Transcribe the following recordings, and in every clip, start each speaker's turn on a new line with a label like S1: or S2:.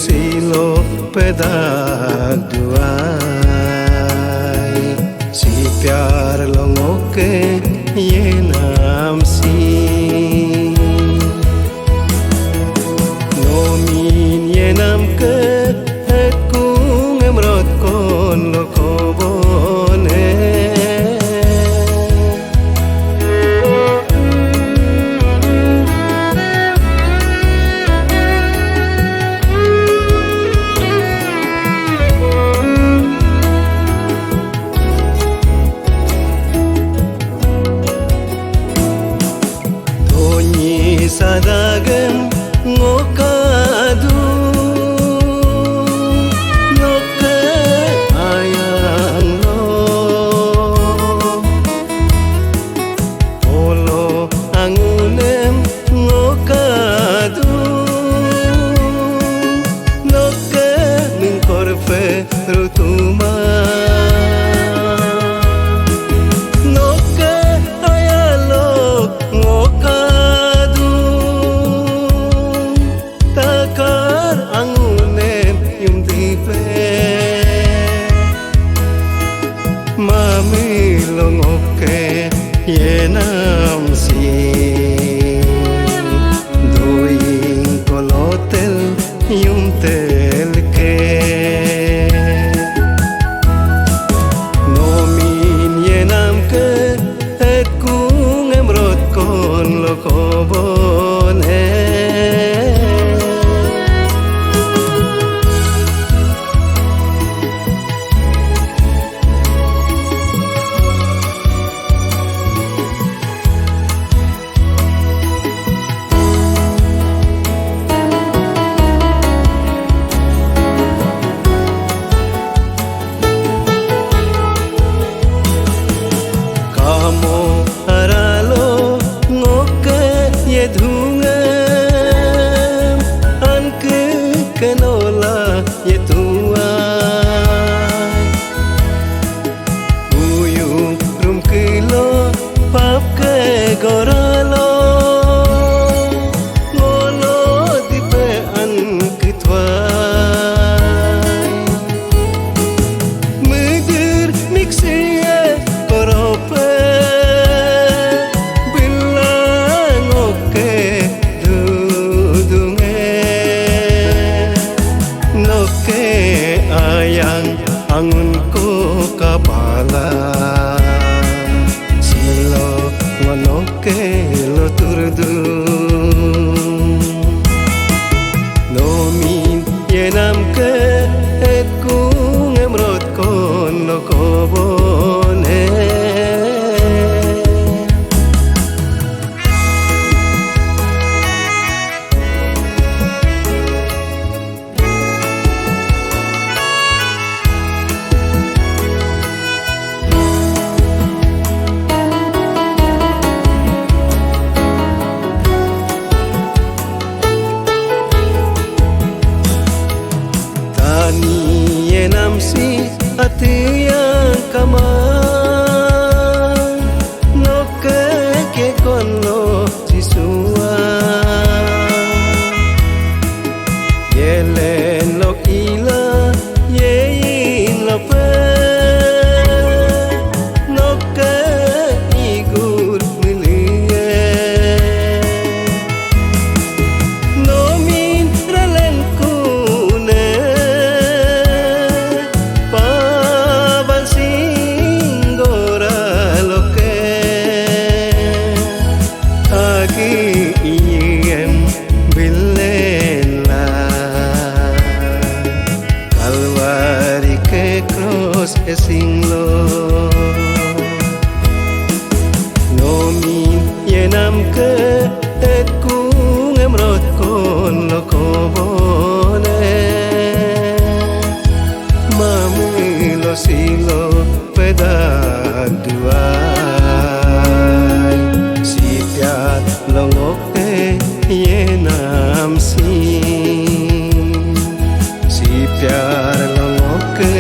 S1: silo pedag duai si प्यार लोगों के ये नाम सी nomin ye nam ke et kung emrot kon lo kobone sadagem ngokadu noke ayang lo polo angunem ngokadu noke mingkorfe rutuma mami longoke ye nam si doing kolotel yum tel ke nomin ye nam ke et kung emrot kon lo kobone kenola ye tua uyu rum kilo pap ke goralo ngolo dipe an kitwa mudir mixie korope bilang oke ayang angun ko kapala silo wanoke lo turdu nomin yenam ke et kung emrot kon lo kobone yenam si ati yang kaman noke ke kono sisua yelen lo ila yein lo pe noke igur milie nomin ralen kune singlo nomin yenam ke et kung emrot kon lo kobone mami lo silo pedag duai si pyar longoke yenam si pyar longoke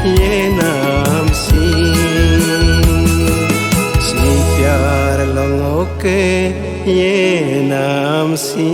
S1: ये नाम सी प्यार लोगों के ये नाम सी